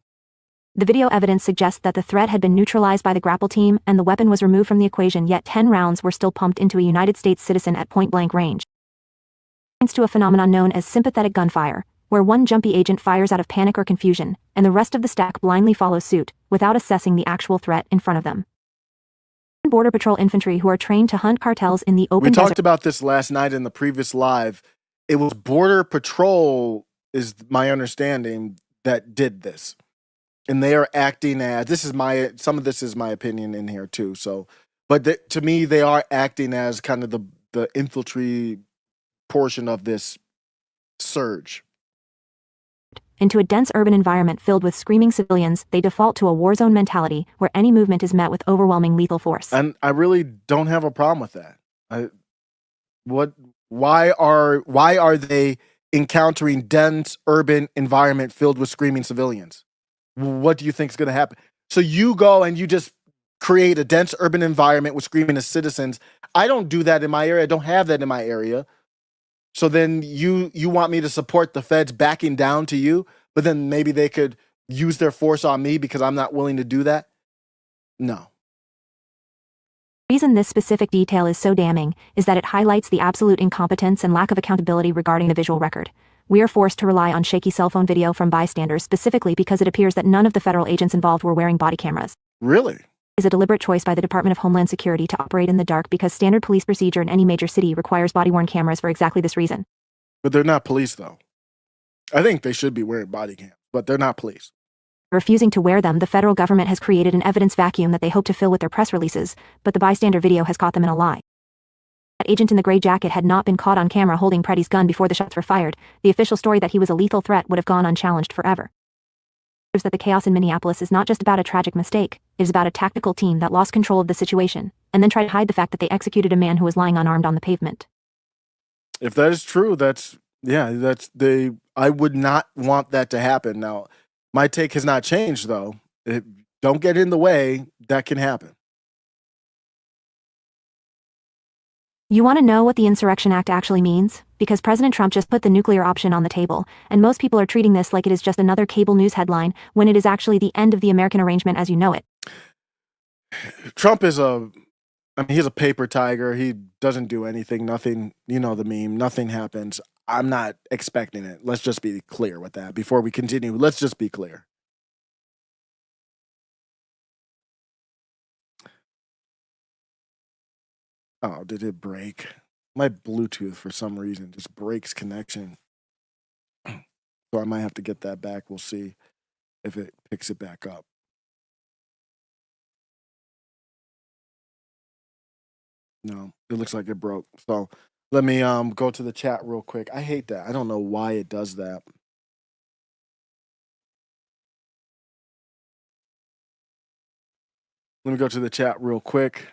The video evidence suggests that the threat had been neutralized by the grapple team and the weapon was removed from the equation, yet 10 rounds were still pumped into a United States citizen at point-blank range. Points to a phenomenon known as sympathetic gunfire, where one jumpy agent fires out of panic or confusion, and the rest of the stack blindly follows suit, without assessing the actual threat in front of them. Border Patrol infantry who are trained to hunt cartels in the open desert. We talked about this last night in the previous live. It was Border Patrol, is my understanding, that did this. And they are acting as, some of this is my opinion in here too, so, but to me, they are acting as kind of the infantry portion of this surge. Into a dense urban environment filled with screaming civilians, they default to a war zone mentality where any movement is met with overwhelming lethal force. And I really don't have a problem with that. Why are they encountering dense urban environment filled with screaming civilians? What do you think is going to happen? So you go and you just create a dense urban environment with screaming citizens. I don't do that in my area. I don't have that in my area. So then you want me to support the feds backing down to you, but then maybe they could use their force on me because I'm not willing to do that? No. The reason this specific detail is so damning is that it highlights the absolute incompetence and lack of accountability regarding the visual record. We are forced to rely on shaky cell phone video from bystanders specifically because it appears that none of the federal agents involved were wearing body cameras. Really? Is a deliberate choice by the Department of Homeland Security to operate in the dark because standard police procedure in any major city requires body-worn cameras for exactly this reason. But they're not police, though. I think they should be wearing body cams, but they're not police. Refusing to wear them, the federal government has created an evidence vacuum that they hope to fill with their press releases, but the bystander video has caught them in a lie. That agent in the gray jacket had not been caught on camera holding Pretti's gun before the shots were fired. The official story that he was a lethal threat would have gone unchallenged forever. It proves that the chaos in Minneapolis is not just about a tragic mistake, it is about a tactical team that lost control of the situation, and then tried to hide the fact that they executed a man who was lying unarmed on the pavement. If that is true, I would not want that to happen. Now, my take has not changed, though. Don't get in the way. That can happen. You want to know what the Insurrection Act actually means? Because President Trump just put the nuclear option on the table, and most people are treating this like it is just another cable news headline, when it is actually the end of the American arrangement as you know it. Trump is he's a paper tiger. He doesn't do anything. Nothing, you know the meme. Nothing happens. I'm not expecting it. Let's just be clear with that. Before we continue, let's just be clear. Oh, did it break? My Bluetooth, for some reason, just breaks connection. So I might have to get that back. We'll see if it picks it back up. No, it looks like it broke. So let me go to the chat real quick. I hate that. I don't know why it does that. Let me go to the chat real quick.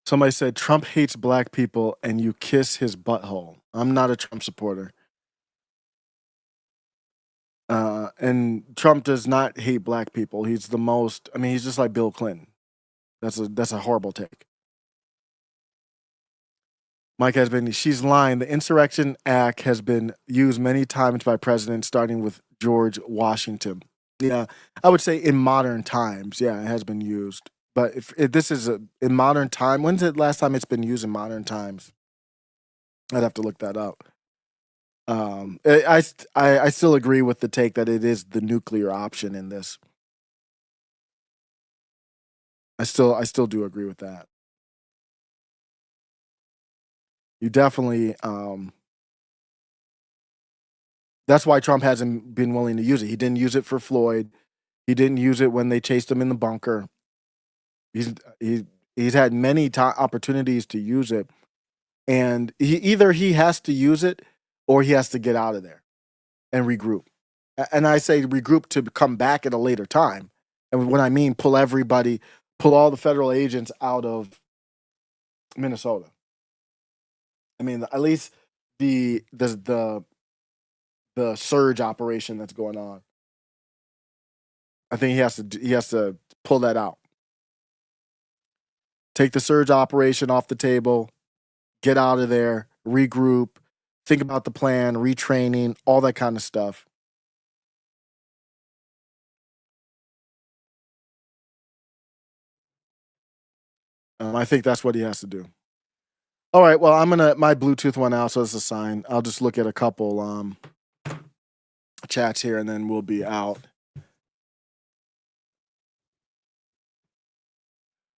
Somebody said Trump hates black people and you kiss his butthole. I'm not a Trump supporter. And Trump does not hate black people. He's the most, he's just like Bill Clinton. That's a horrible take. Mike has been, she's lying. The Insurrection Act has been used many times by presidents, starting with George Washington. Yeah, I would say in modern times, yeah, it has been used. But if this is in modern time, when's the last time it's been used in modern times? I'd have to look that up. I still agree with the take that it is the nuclear option in this. I still do agree with that. You definitely that's why Trump hasn't been willing to use it. He didn't use it for Floyd. He didn't use it when they chased him in the bunker. He's had many opportunities to use it, and he has to use it or he has to get out of there and regroup. And I say regroup to come back at a later time. And when I mean pull all the federal agents out of Minnesota. I mean, at least the surge operation that's going on. I think he has to pull that out. Take the surge operation off the table, get out of there, regroup, think about the plan, retraining, all that kind of stuff. I think that's what he has to do. All right, well, my Bluetooth went out, so it's a sign. I'll just look at a couple chats here, and then we'll be out.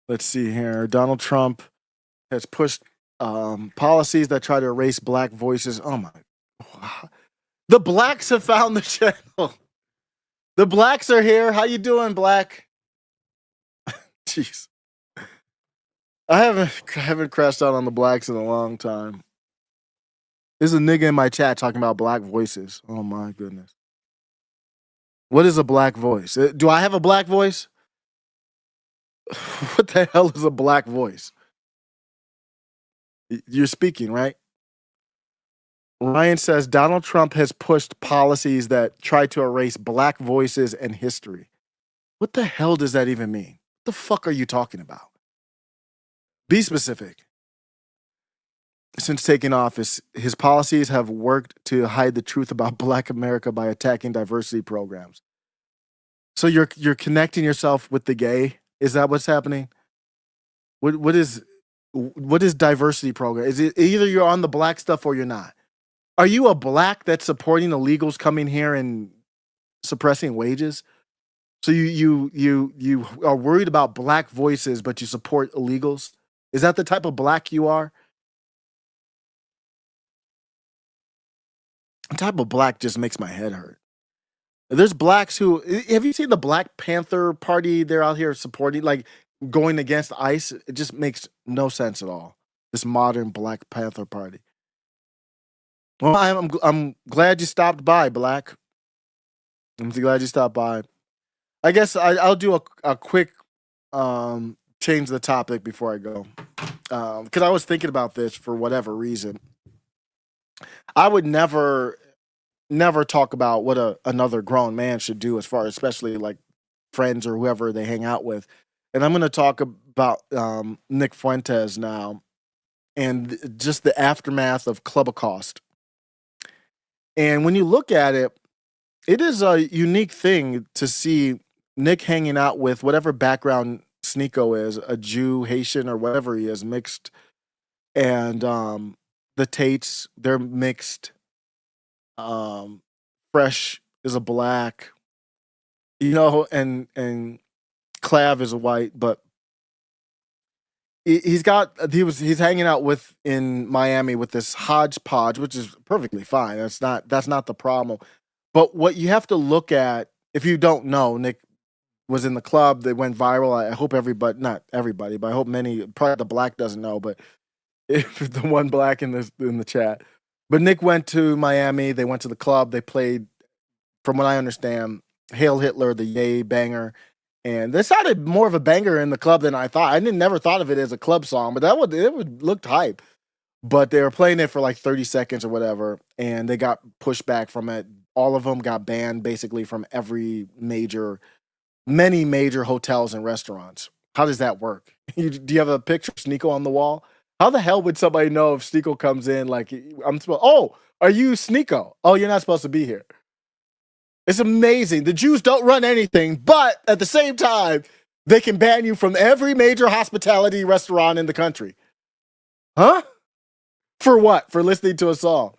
Let's see here. Donald Trump has pushed policies that try to erase black voices. Oh my! The blacks have found the channel. The blacks are here. How you doing, black? Jeez, I haven't crashed out on the blacks in a long time. There's a nigga in my chat talking about black voices. Oh my goodness. What is a black voice? Do I have a black voice? What the hell is a black voice? You're speaking, right? Ryan says Donald Trump has pushed policies that try to erase black voices and history. What the hell does that even mean? What the fuck are you talking about? Be specific. Since taking office, his policies have worked to hide the truth about Black America by attacking diversity programs. So you're connecting yourself with the gay? Is that what's happening? What is diversity program? Is it either you're on the black stuff or you're not? Are you a black that's supporting illegals coming here and suppressing wages? So you are worried about black voices, but you support illegals? Is that the type of black you are? The type of black just makes my head hurt. There's blacks who have you seen the Black Panther Party? They're out here supporting, like going against ICE. It just makes no sense at all. This modern Black Panther Party. Well, I'm glad you stopped by, Black. I'm glad you stopped by. I guess I'll do a quick change the topic before I go, because I was thinking about this for whatever reason. I would never talk about what another grown man should do, as far as especially like friends or whoever they hang out with. And I'm going to talk about Nick Fuentes now and just the aftermath of Clubacost. And when you look at it, it is a unique thing to see Nick hanging out with whatever background Sneeko is, a Jew, Haitian, or whatever he is, mixed. And the Tates, they're mixed. Fresh is a black, and Clav is a white, but he's hanging out with in Miami with this hodgepodge, which is perfectly fine. That's not the problem. But what you have to look at, if you don't know, Nick was in the club. They went viral. I hope not everybody, but I hope many, probably the black doesn't know, but if the one black in the chat. But Nick went to Miami. They went to the club. They played, from what I understand, Hail Hitler, the Yay banger. And they sounded more of a banger in the club than I thought. I never thought of it as a club song, but it looked hype. But they were playing it for like 30 seconds or whatever, and they got pushed back from it. All of them got banned basically from many major hotels and restaurants. How does that work? Do you have a picture of Sneeko on the wall? How the hell would somebody know if Sneeko comes in like, are you Sneeko? Oh, you're not supposed to be here. It's amazing. The Jews don't run anything, but at the same time, they can ban you from every major hospitality restaurant in the country. Huh? For what? For listening to a song.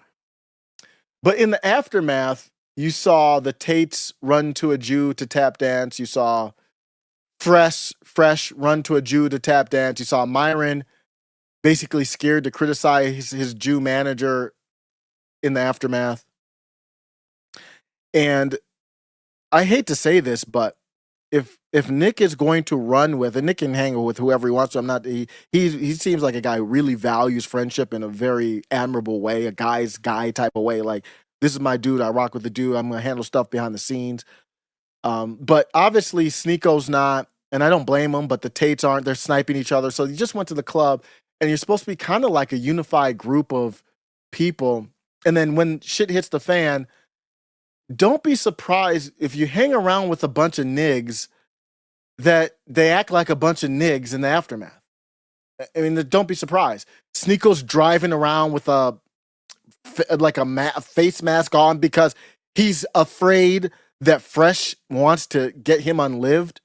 But in the aftermath, you saw the Tates run to a Jew to tap dance. You saw Fresh run to a Jew to tap dance. You saw Myron basically scared to criticize his Jew manager in the aftermath. And I hate to say this, but if Nick is going to run with, and Nick can hang with whoever he wants to, he seems like a guy who really values friendship in a very admirable way, a guy's guy type of way. Like, this is my dude, I rock with the dude, I'm gonna handle stuff behind the scenes. But obviously Sneako's not, and I don't blame him, but the Tates aren't. They're sniping each other. So you just went to the club, and you're supposed to be kind of like a unified group of people. And then when shit hits the fan, don't be surprised if you hang around with a bunch of nigs that they act like a bunch of nigs in the aftermath. I mean, don't be surprised. Sneako's driving around with a face mask on because he's afraid that Fresh wants to get him unlived.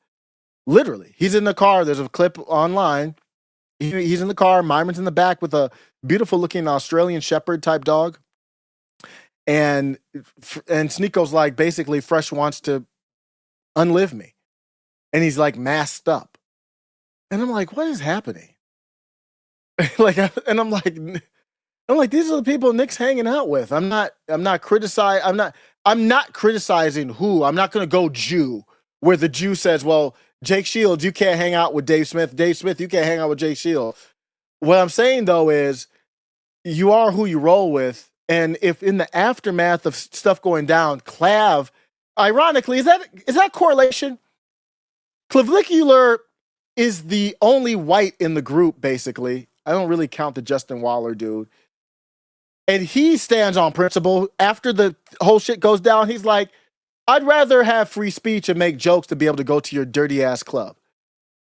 Literally, he's in the car. There's a clip online. He's in the car. Myron's in the back with a beautiful looking Australian Shepherd type dog. And Sneako's like, basically, Fresh wants to unlive me. And he's like masked up. And I'm like, what is happening? I'm like, these are the people Nick's hanging out with. I'm not criticizing who. I'm not gonna go Jew, where the Jew says, well, Jake Shields, you can't hang out with Dave Smith. Dave Smith, you can't hang out with Jake Shields. What I'm saying though is you are who you roll with. And if in the aftermath of stuff going down, Clav, ironically, is that correlation? Clavicular is the only white in the group, basically. I don't really count the Justin Waller dude. And he stands on principle. After the whole shit goes down, he's like, I'd rather have free speech and make jokes to be able to go to your dirty ass club.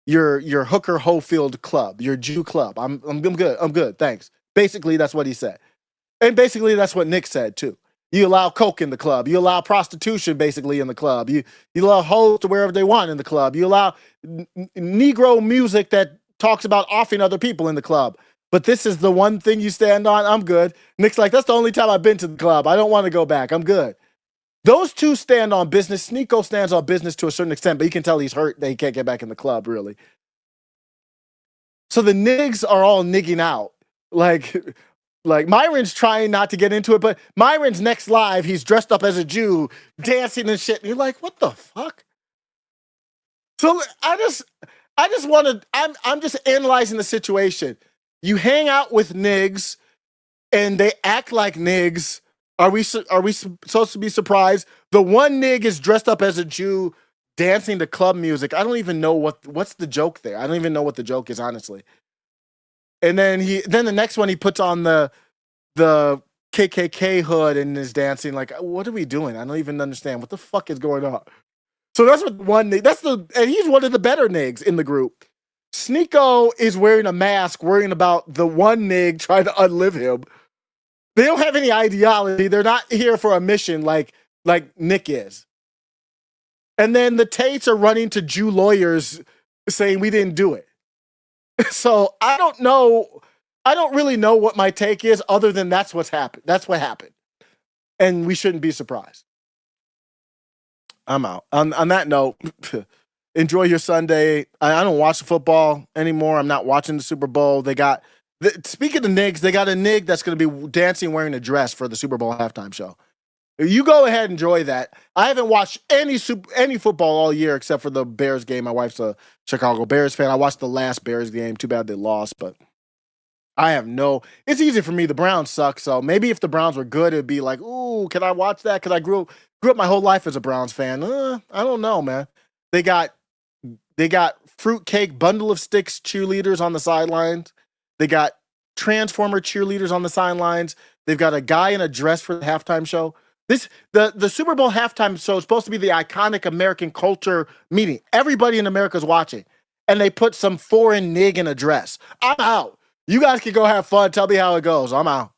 Your Hooker Hofield club, your Jew club. I'm good. I'm good. Thanks. Basically, that's what he said. And basically, that's what Nick said, too. You allow coke in the club. You allow prostitution, basically, in the club. You allow hoes to wherever they want in the club. You allow Negro music that talks about offing other people in the club. But this is the one thing you stand on. I'm good. Nick's like, that's the only time I've been to the club. I don't want to go back. I'm good. Those two stand on business. Sneako stands on business to a certain extent, but you can tell he's hurt that he can't get back in the club, really. So the nigs are all nigging out. Like Myron's trying not to get into it, but Myron's next live, he's dressed up as a Jew, dancing and shit. And you're like, what the fuck? So I just want to, I'm just analyzing the situation. You hang out with nigs and they act like nigs. Are we supposed to be surprised? The one nig is dressed up as a Jew dancing to club music. I don't even know what's the joke there. I don't even know what the joke is, honestly. And then the next one he puts on the KKK hood and is dancing. Like, what are we doing? I don't even understand what the fuck is going on. So that's what one nig. And he's one of the better nigs in the group. Sneako is wearing a mask, worrying about the one nig trying to unlive him. They don't have any ideology. They're not here for a mission like Nick is. And then the Tates are running to Jew lawyers saying we didn't do it. So I don't know. I don't really know what my take is other than that's what's happened. That's what happened. And we shouldn't be surprised. I'm out. On that note, enjoy your Sunday. I don't watch the football anymore. I'm not watching the Super Bowl. Speaking of nigs, they got a nig that's going to be dancing wearing a dress for the Super Bowl halftime show. You go ahead and enjoy that. I haven't watched any football all year except for the Bears game. My wife's a Chicago Bears fan. I watched the last Bears game. Too bad they lost, but it's easy for me. The Browns suck, so maybe if the Browns were good, it'd be like, ooh, can I watch that? Because I grew up my whole life as a Browns fan. I don't know, man. They got fruitcake bundle of sticks cheerleaders on the sidelines. They got Transformer cheerleaders on the sidelines. They've got a guy in a dress for the halftime show. The Super Bowl halftime show is supposed to be the iconic American culture meeting. Everybody in America's watching. And they put some foreign nig in a dress. I'm out. You guys can go have fun. Tell me how it goes. I'm out.